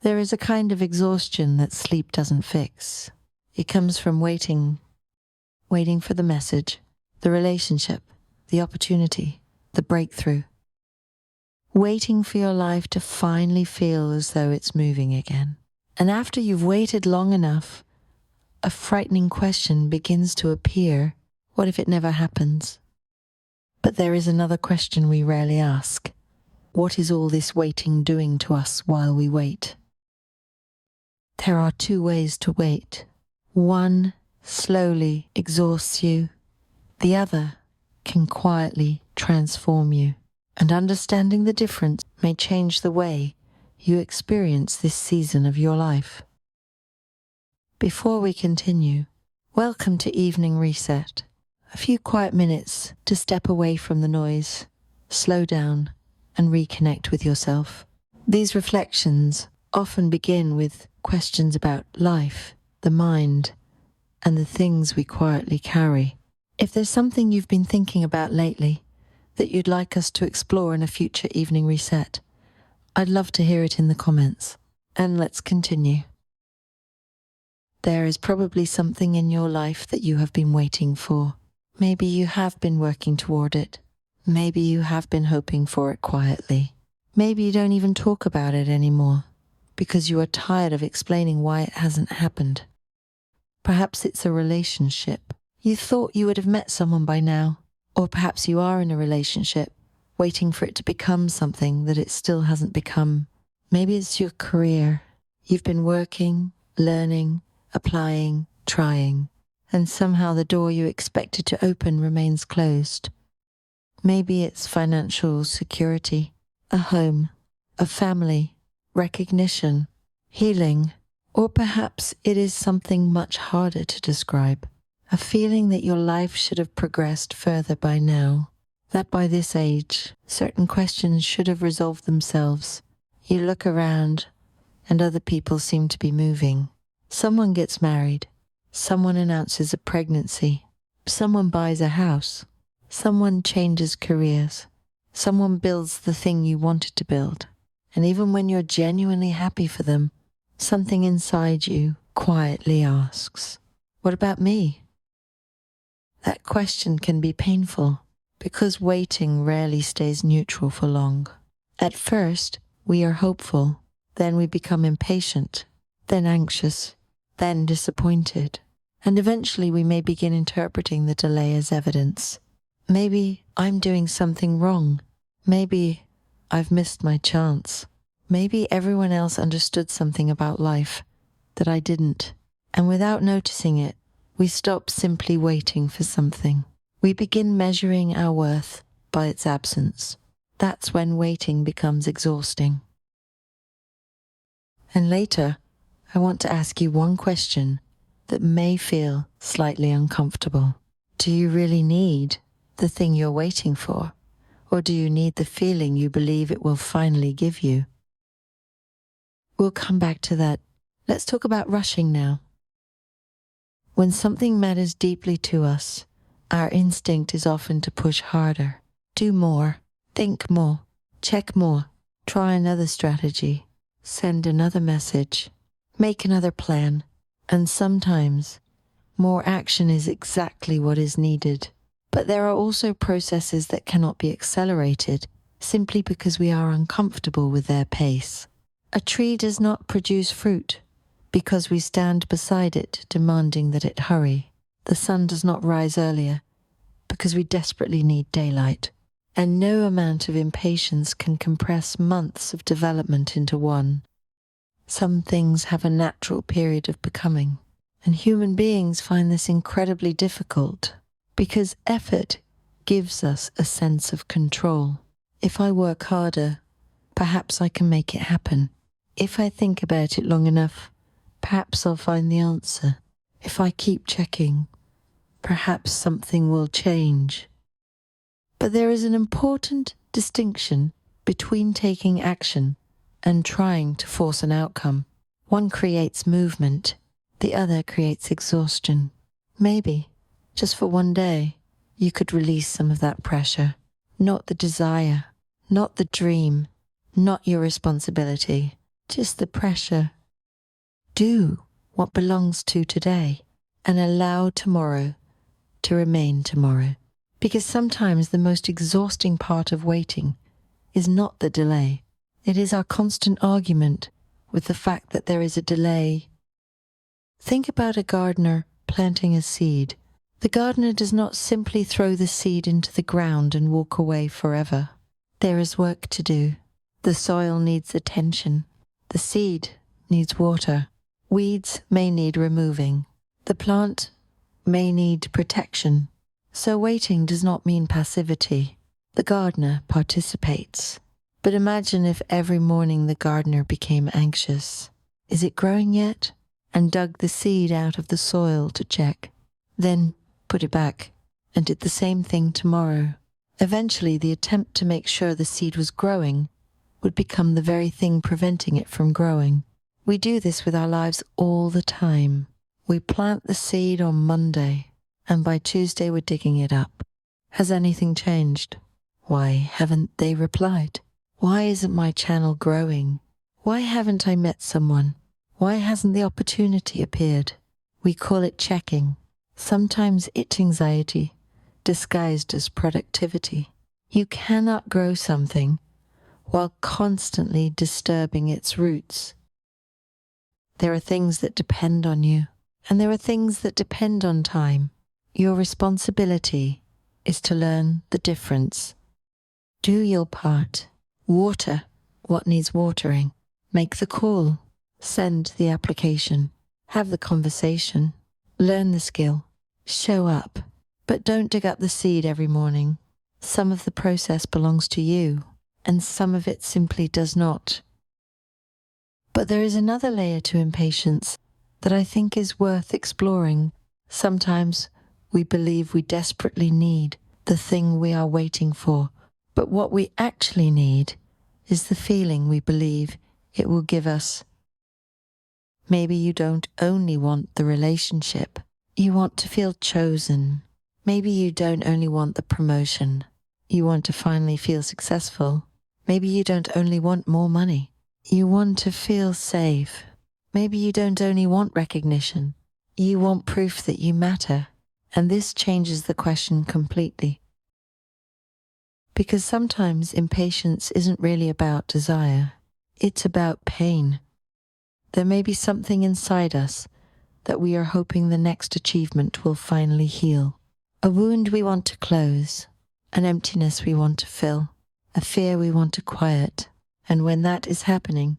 There is a kind of exhaustion that sleep doesn't fix. It comes from waiting for the message, the relationship, the opportunity, the breakthrough. Waiting for your life to finally feel as though it's moving again. And after you've waited long enough, a frightening question begins to appear. What if it never happens? But there is another question we rarely ask. What is all this waiting doing to us while we wait? There are two ways to wait. One slowly exhausts you. The other can quietly transform you. And understanding the difference may change the way you experience this season of your life. Before we continue, welcome to Evening Reset. A few quiet minutes to step away from the noise, slow down, and reconnect with yourself. These reflections often begin with questions about life, the mind, and the things we quietly carry. If there's something you've been thinking about lately that you'd like us to explore in a future Evening Reset, I'd love to hear it in the comments. And let's continue. There is probably something in your life that you have been waiting for. Maybe you have been working toward it. Maybe you have been hoping for it quietly. Maybe you don't even talk about it anymore because you are tired of explaining why it hasn't happened. Perhaps it's a relationship. You thought you would have met someone by now. Or perhaps you are in a relationship, waiting for it to become something that it still hasn't become. Maybe it's your career. You've been working, learning, applying, trying, and somehow the door you expected to open remains closed. Maybe it's financial security, a home, a family, recognition, healing, or perhaps it is something much harder to describe. A feeling that your life should have progressed further by now, that by this age, certain questions should have resolved themselves. You look around, and other people seem to be moving. Someone gets married. Someone announces a pregnancy. Someone buys a house. Someone changes careers. Someone builds the thing you wanted to build. And even when you're genuinely happy for them, something inside you quietly asks, "What about me?" That question can be painful because waiting rarely stays neutral for long. At first, we are hopeful, then we become impatient, then anxious, then disappointed, and eventually we may begin interpreting the delay as evidence. Maybe I'm doing something wrong. Maybe I've missed my chance. Maybe everyone else understood something about life that I didn't. And without noticing it, we stop simply waiting for something. We begin measuring our worth by its absence. That's when waiting becomes exhausting. And later, I want to ask you one question that may feel slightly uncomfortable. Do you really need the thing you're waiting for? Or do you need the feeling you believe it will finally give you? We'll come back to that. Let's talk about rushing now. When something matters deeply to us, our instinct is often to push harder, do more, think more, check more, try another strategy, send another message, make another plan, and sometimes more action is exactly what is needed. But there are also processes that cannot be accelerated simply because we are uncomfortable with their pace. A tree does not produce fruit because we stand beside it demanding that it hurry. The sun does not rise earlier because we desperately need daylight. And no amount of impatience can compress months of development into one. Some things have a natural period of becoming, and human beings find this incredibly difficult because effort gives us a sense of control. If I work harder, perhaps I can make it happen. If I think about it long enough, perhaps I'll find the answer. If I keep checking, perhaps something will change. But there is an important distinction between taking action and trying to force an outcome. One creates movement, the other creates exhaustion. Maybe, just for one day, you could release some of that pressure. Not the desire, not the dream, not your responsibility, just the pressure. Do what belongs to today and allow tomorrow to remain tomorrow. Because sometimes the most exhausting part of waiting is not the delay. It is our constant argument with the fact that there is a delay. Think about a gardener planting a seed. The gardener does not simply throw the seed into the ground and walk away forever. There is work to do. The soil needs attention. The seed needs water. Weeds may need removing. The plant may need protection. So waiting does not mean passivity. The gardener participates. But imagine if every morning the gardener became anxious. Is it growing yet? And dug the seed out of the soil to check. Then put it back and did the same thing tomorrow. Eventually, the attempt to make sure the seed was growing would become the very thing preventing it from growing. We do this with our lives all the time. We plant the seed on Monday, and by Tuesday we're digging it up. Has anything changed? Why haven't they replied? Why isn't my channel growing? Why haven't I met someone? Why hasn't the opportunity appeared? We call it checking. Sometimes it's anxiety, disguised as productivity. You cannot grow something while constantly disturbing its roots. There are things that depend on you, and there are things that depend on time. Your responsibility is to learn the difference. Do your part. Water what needs watering. Make the call. Send the application. Have the conversation. Learn the skill. Show up. But don't dig up the seed every morning. Some of the process belongs to you, and some of it simply does not. But there is another layer to impatience that I think is worth exploring. Sometimes we believe we desperately need the thing we are waiting for, but what we actually need is the feeling we believe it will give us. Maybe you don't only want the relationship, you want to feel chosen. Maybe you don't only want the promotion, you want to finally feel successful. Maybe you don't only want more money, you want to feel safe. Maybe you don't only want recognition, you want proof that you matter. And this changes the question completely. Because sometimes impatience isn't really about desire, it's about pain. There may be something inside us that we are hoping the next achievement will finally heal. A wound we want to close, an emptiness we want to fill, a fear we want to quiet. And when that is happening,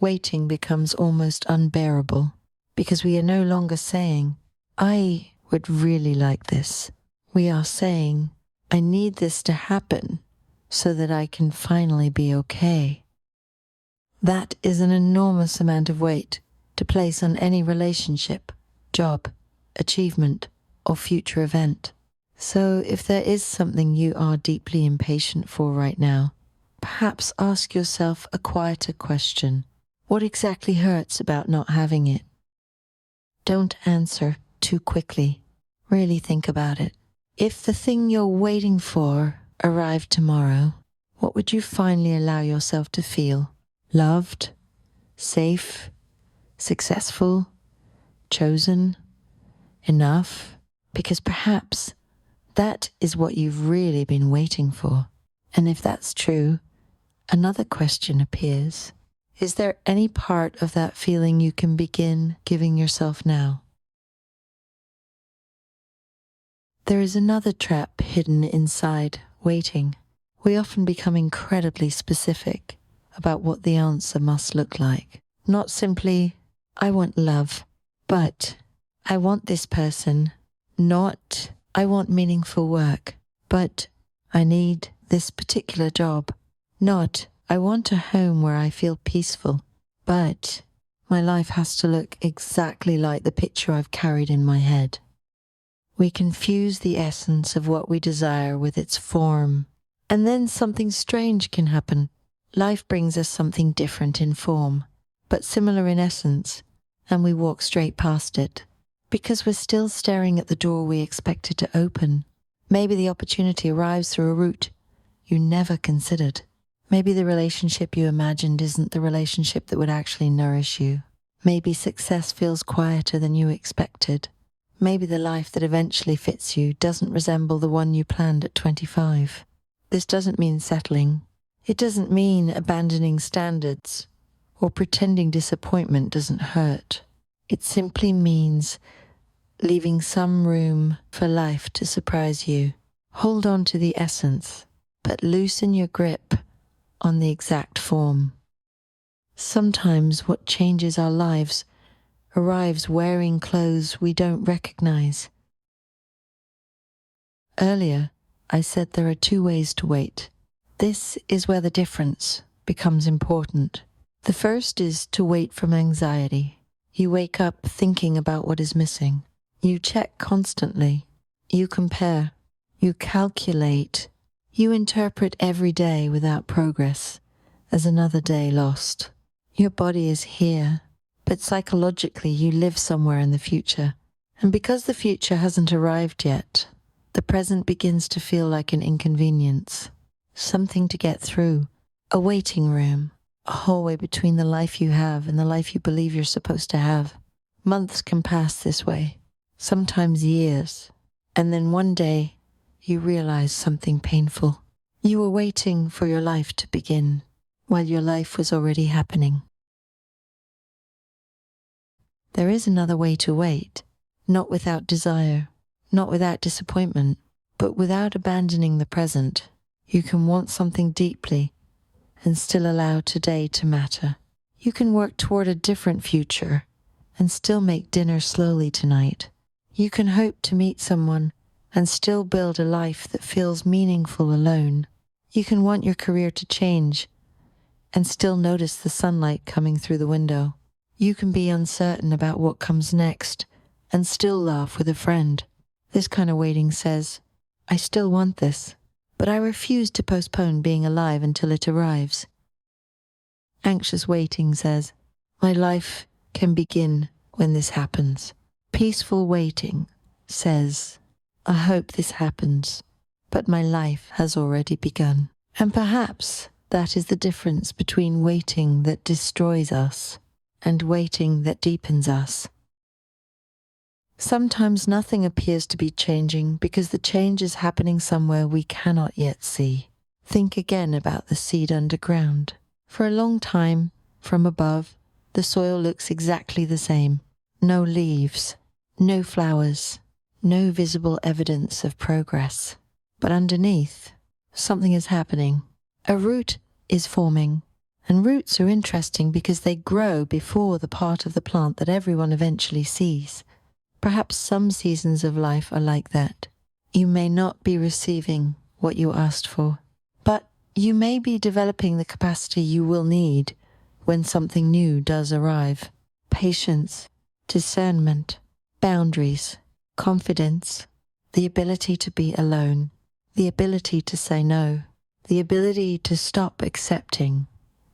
waiting becomes almost unbearable, because we are no longer saying, I would really like this. We are saying, I need this to happen so that I can finally be okay. That is an enormous amount of weight to place on any relationship, job, achievement, or future event. So if there is something you are deeply impatient for right now, perhaps ask yourself a quieter question. What exactly hurts about not having it? Don't answer too quickly. Really think about it. If the thing you're waiting for arrived tomorrow, what would you finally allow yourself to feel? Loved? Safe? Successful? Chosen? Enough? Because perhaps that is what you've really been waiting for. And if that's true, another question appears. Is there any part of that feeling you can begin giving yourself now? There is another trap hidden inside waiting. We often become incredibly specific about what the answer must look like. Not simply, I want love, but I want this person. Not, I want meaningful work, but I need this particular job. Not, I want a home where I feel peaceful, but my life has to look exactly like the picture I've carried in my head. We confuse the essence of what we desire with its form, and then something strange can happen. Life brings us something different in form, but similar in essence, and we walk straight past it, because we're still staring at the door we expected to open. Maybe the opportunity arrives through a route you never considered. Maybe the relationship you imagined isn't the relationship that would actually nourish you. Maybe success feels quieter than you expected. Maybe the life that eventually fits you doesn't resemble the one you planned at 25. This doesn't mean settling. It doesn't mean abandoning standards or pretending disappointment doesn't hurt. It simply means leaving some room for life to surprise you. Hold on to the essence, but loosen your grip on the exact form. Sometimes what changes our lives arrives wearing clothes we don't recognize. Earlier, I said there are two ways to wait. This is where the difference becomes important. The first is to wait from anxiety. You wake up thinking about what is missing. You check constantly. You compare. You calculate. You interpret every day without progress as another day lost. Your body is here, but psychologically you live somewhere in the future. And because the future hasn't arrived yet, the present begins to feel like an inconvenience, something to get through, a waiting room, a hallway between the life you have and the life you believe you're supposed to have. Months can pass this way, sometimes years, and then one day you realize something painful. You were waiting for your life to begin, while your life was already happening. There is another way to wait, not without desire, not without disappointment, but without abandoning the present. You can want something deeply and still allow today to matter. You can work toward a different future and still make dinner slowly tonight. You can hope to meet someone and still build a life that feels meaningful alone. You can want your career to change and still notice the sunlight coming through the window. You can be uncertain about what comes next and still laugh with a friend. This kind of waiting says, I still want this, but I refuse to postpone being alive until it arrives. Anxious waiting says, my life can begin when this happens. Peaceful waiting says, I hope this happens, but my life has already begun. And perhaps that is the difference between waiting that destroys us and waiting that deepens us. Sometimes nothing appears to be changing because the change is happening somewhere we cannot yet see. Think again about the seed underground. For a long time, from above, the soil looks exactly the same. No leaves, no flowers, no visible evidence of progress. But underneath, something is happening. A root is forming. And roots are interesting because they grow before the part of the plant that everyone eventually sees. Perhaps some seasons of life are like that. You may not be receiving what you asked for, but you may be developing the capacity you will need when something new does arrive. Patience, discernment, boundaries, confidence, the ability to be alone, the ability to say no, the ability to stop accepting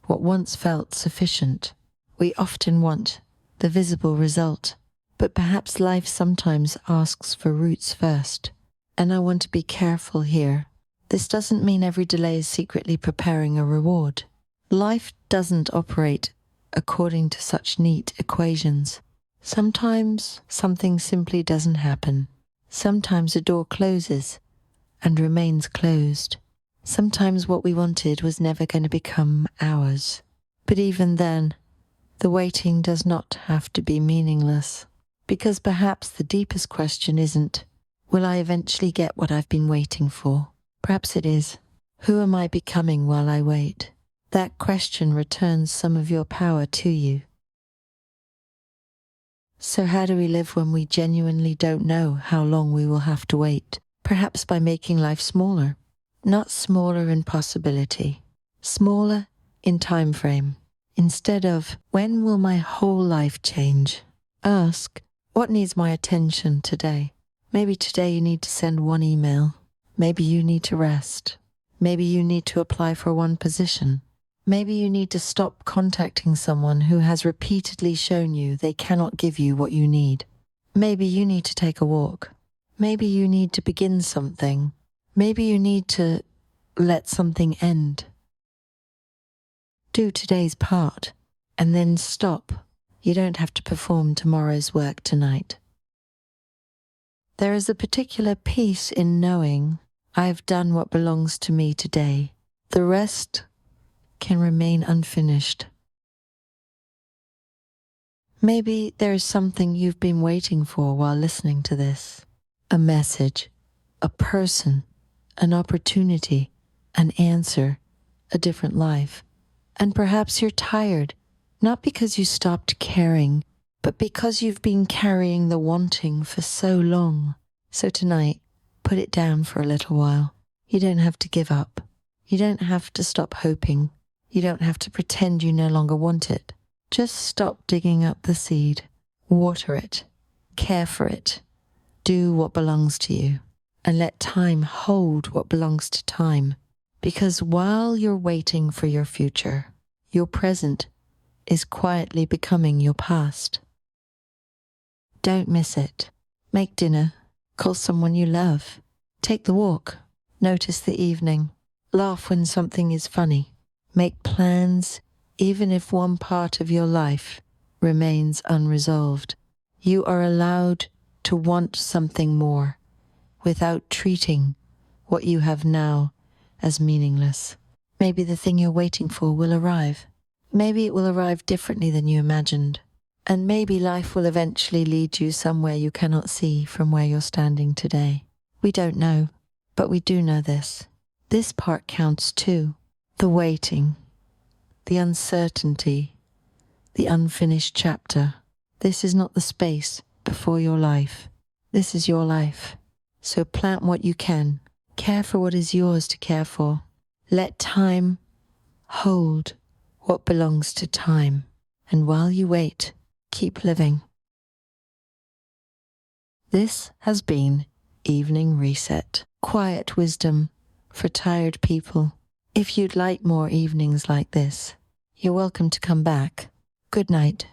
what once felt sufficient. We often want the visible result, but perhaps life sometimes asks for roots first. And I want to be careful here. This doesn't mean every delay is secretly preparing a reward. Life doesn't operate according to such neat equations. Sometimes something simply doesn't happen. Sometimes a door closes and remains closed. Sometimes what we wanted was never going to become ours. But even then, the waiting does not have to be meaningless. Because perhaps the deepest question isn't, will I eventually get what I've been waiting for? Perhaps it is, who am I becoming while I wait? That question returns some of your power to you. So how do we live when we genuinely don't know how long we will have to wait? Perhaps by making life smaller. Not smaller in possibility, smaller in time frame. Instead of, when will my whole life change? Ask, what needs my attention today? Maybe today you need to send one email. Maybe you need to rest. Maybe you need to apply for one position. Maybe you need to stop contacting someone who has repeatedly shown you they cannot give you what you need. Maybe you need to take a walk. Maybe you need to begin something. Maybe you need to let something end. Do today's part, and then stop. You don't have to perform tomorrow's work tonight. There is a particular peace in knowing I have done what belongs to me today. The rest can remain unfinished. Maybe there is something you've been waiting for while listening to this. A message, a person, an opportunity, an answer, a different life. And perhaps you're tired, not because you stopped caring, but because you've been carrying the wanting for so long. So tonight, put it down for a little while. You don't have to give up. You don't have to stop hoping. You don't have to pretend you no longer want it. Just stop digging up the seed. Water it. Care for it. Do what belongs to you. And let time hold what belongs to time. Because while you're waiting for your future, your present is quietly becoming your past. Don't miss it. Make dinner. Call someone you love. Take the walk. Notice the evening. Laugh when something is funny. Make plans, even if one part of your life remains unresolved. You are allowed to want something more without treating what you have now as meaningless. Maybe the thing you're waiting for will arrive. Maybe it will arrive differently than you imagined. And maybe life will eventually lead you somewhere you cannot see from where you're standing today. We don't know, but we do know this. This part counts too. The waiting, the uncertainty, the unfinished chapter. This is not the space before your life. This is your life. So plant what you can. Care for what is yours to care for. Let time hold what belongs to time. And while you wait, keep living. This has been Evening Reset. Quiet wisdom for tired people. If you'd like more evenings like this, you're welcome to come back. Good night.